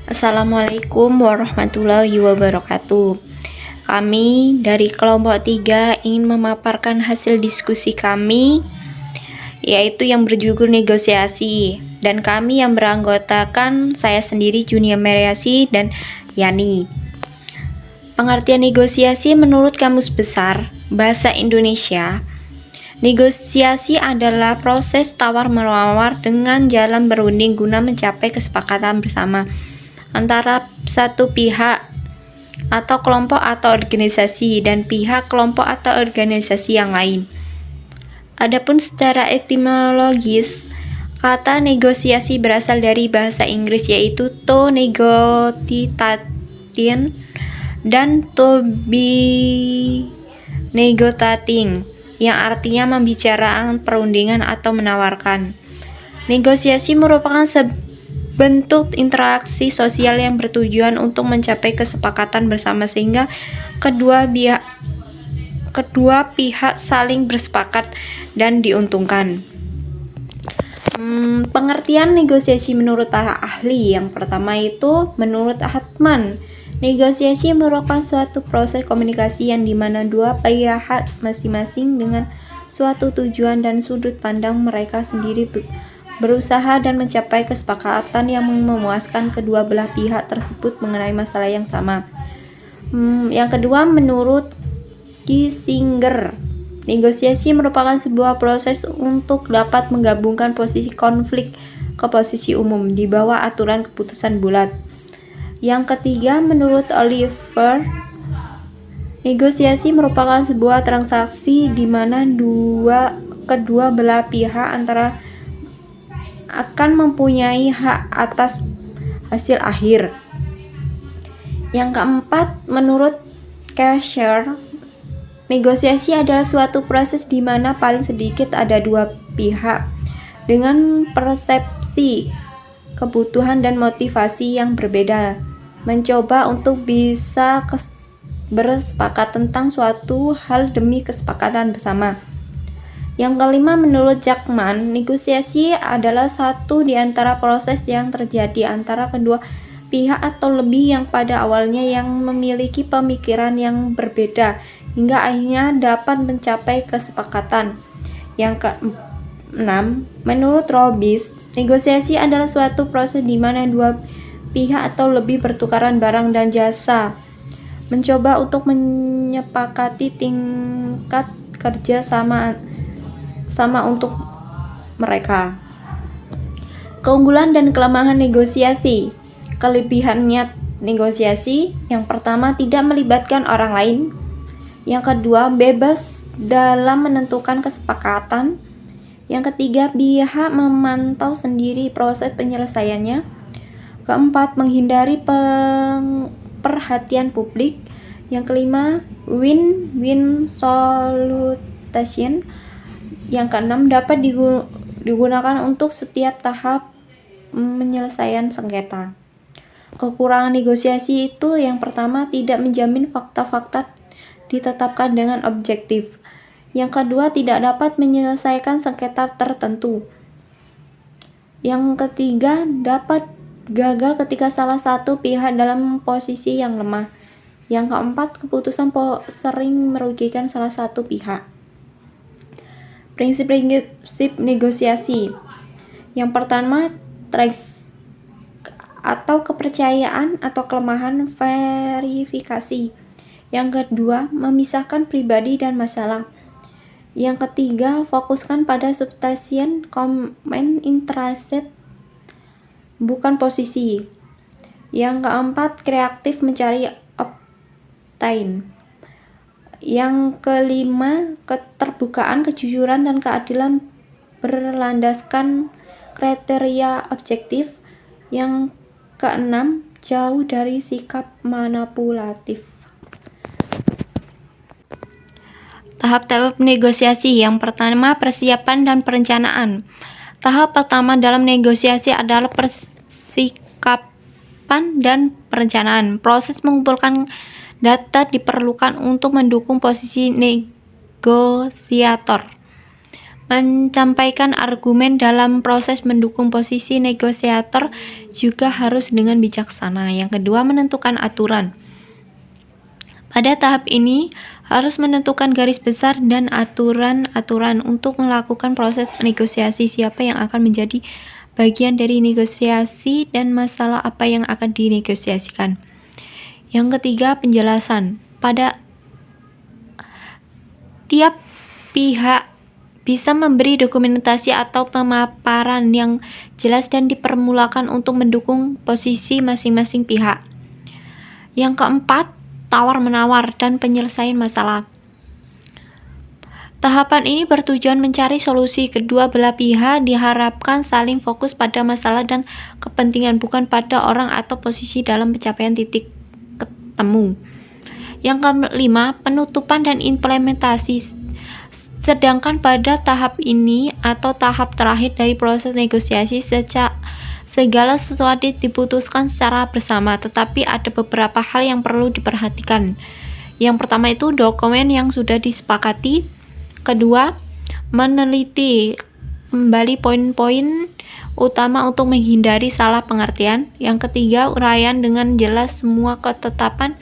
Assalamualaikum warahmatullahi wabarakatuh. Kami dari kelompok 3 ingin memaparkan hasil diskusi kami, yaitu yang berjudul negosiasi. Dan kami yang beranggotakan saya sendiri, Junia Meriasi dan Yani. Pengertian negosiasi menurut Kamus Besar Bahasa Indonesia, negosiasi adalah proses tawar-menawar dengan jalan berunding guna mencapai kesepakatan bersama antara satu pihak atau kelompok atau organisasi dan pihak kelompok atau organisasi yang lain. Adapun secara etimologis, kata negosiasi berasal dari bahasa Inggris yaitu to negotiating dan to be negotiating, yang artinya membicarakan perundingan atau menawarkan. Negosiasi merupakan bentuk interaksi sosial yang bertujuan untuk mencapai kesepakatan bersama sehingga kedua pihak saling bersepakat dan diuntungkan. Pengertian negosiasi menurut para ahli. Yang pertama itu menurut Hartman, negosiasi merupakan suatu proses komunikasi yang dimana dua pihak masing-masing dengan suatu tujuan dan sudut pandang mereka sendiri berusaha dan mencapai kesepakatan yang memuaskan kedua belah pihak tersebut mengenai masalah yang sama. Yang kedua menurut Kissinger, negosiasi merupakan sebuah proses untuk dapat menggabungkan posisi konflik ke posisi umum di bawah aturan keputusan bulat. Yang ketiga menurut Oliver, negosiasi merupakan sebuah transaksi di mana kedua belah pihak antara akan mempunyai hak atas hasil akhir. Yang keempat, menurut Casher, negosiasi adalah suatu proses di mana paling sedikit ada dua pihak dengan persepsi, kebutuhan dan motivasi yang berbeda, mencoba untuk bisa bersepakat tentang suatu hal demi kesepakatan bersama. Yang kelima menurut Jackman, negosiasi adalah satu di antara proses yang terjadi antara kedua pihak atau lebih yang pada awalnya yang memiliki pemikiran yang berbeda hingga akhirnya dapat mencapai kesepakatan. Yang keenam menurut Robbins, negosiasi adalah suatu proses di mana dua pihak atau lebih bertukaran barang dan jasa, mencoba untuk menyepakati tingkat kerja sama untuk mereka. Keunggulan dan kelemahan negosiasi. Kelebihannya negosiasi, yang pertama tidak melibatkan orang lain. Yang kedua bebas dalam menentukan kesepakatan. Yang ketiga pihak memantau sendiri proses penyelesaiannya. Keempat menghindari perhatian publik. Yang kelima win-win solution. Yang keenam dapat digunakan untuk setiap tahap penyelesaian sengketa. Kekurangan negosiasi itu yang pertama tidak menjamin fakta-fakta ditetapkan dengan objektif. Yang kedua tidak dapat menyelesaikan sengketa tertentu. Yang ketiga dapat gagal ketika salah satu pihak dalam posisi yang lemah. Yang keempat keputusan sering merugikan salah satu pihak. Prinsip-prinsip negosiasi. Yang pertama, trust atau kepercayaan atau kelemahan verifikasi. Yang kedua, memisahkan pribadi dan masalah. Yang ketiga, fokuskan pada substansial common interest, bukan posisi. Yang keempat, kreatif mencari obtain. Yang kelima, keterbukaan, kejujuran, dan keadilan berlandaskan kriteria objektif. Yang keenam, jauh dari sikap manipulatif. Tahap-tahap negosiasi. Yang pertama, persiapan dan perencanaan. Tahap pertama dalam negosiasi adalah persikapan dan perencanaan. Proses mengumpulkan data diperlukan untuk mendukung posisi negosiator. Menyampaikan argumen dalam proses mendukung posisi negosiator juga harus dengan bijaksana. Yang kedua, menentukan aturan. Pada tahap ini harus menentukan garis besar dan aturan-aturan untuk melakukan proses negosiasi, siapa yang akan menjadi bagian dari negosiasi dan masalah apa yang akan dinegosiasikan. Yang ketiga, penjelasan. Pada tiap pihak bisa memberi dokumentasi atau pemaparan yang jelas dan dipermulakan untuk mendukung posisi masing-masing pihak. Yang keempat, tawar-menawar dan penyelesaian masalah. Tahapan ini bertujuan mencari solusi. Kedua belah pihak diharapkan saling fokus pada masalah dan kepentingan, bukan pada orang atau posisi dalam pencapaian titik temu. Yang kelima, penutupan dan implementasi. Sedangkan pada tahap ini atau tahap terakhir dari proses negosiasi, segala sesuatu diputuskan secara bersama, tetapi ada beberapa hal yang perlu diperhatikan. Yang pertama itu dokumen yang sudah disepakati. Kedua, meneliti kembali poin-poin utama untuk menghindari salah pengertian. Yang ketiga, uraian dengan jelas semua ketetapan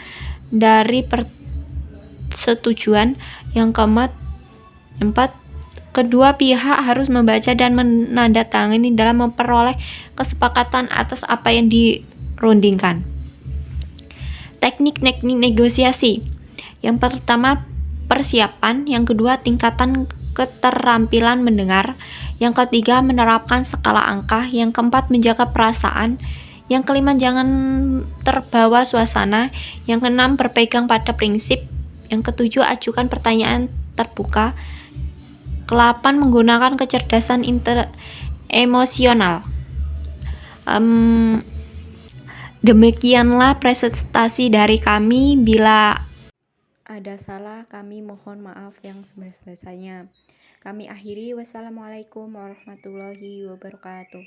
dari persetujuan. Yang keempat, kedua pihak harus membaca dan menandatangani dalam memperoleh kesepakatan atas apa yang dirundingkan. Teknik negosiasi. Yang pertama, persiapan. Yang kedua, tingkatan keterampilan mendengar. Yang ketiga, menerapkan skala angka. Yang keempat, menjaga perasaan. Yang kelima, jangan terbawa suasana. Yang keenam, berpegang pada prinsip. Yang ketujuh, ajukan pertanyaan terbuka. Ke-8, menggunakan kecerdasan emosional. Demikianlah presentasi dari kami. Bila ada salah, kami mohon maaf yang sebesar-besarnya. Kami akhiri. Wassalamualaikum warahmatullahi wabarakatuh.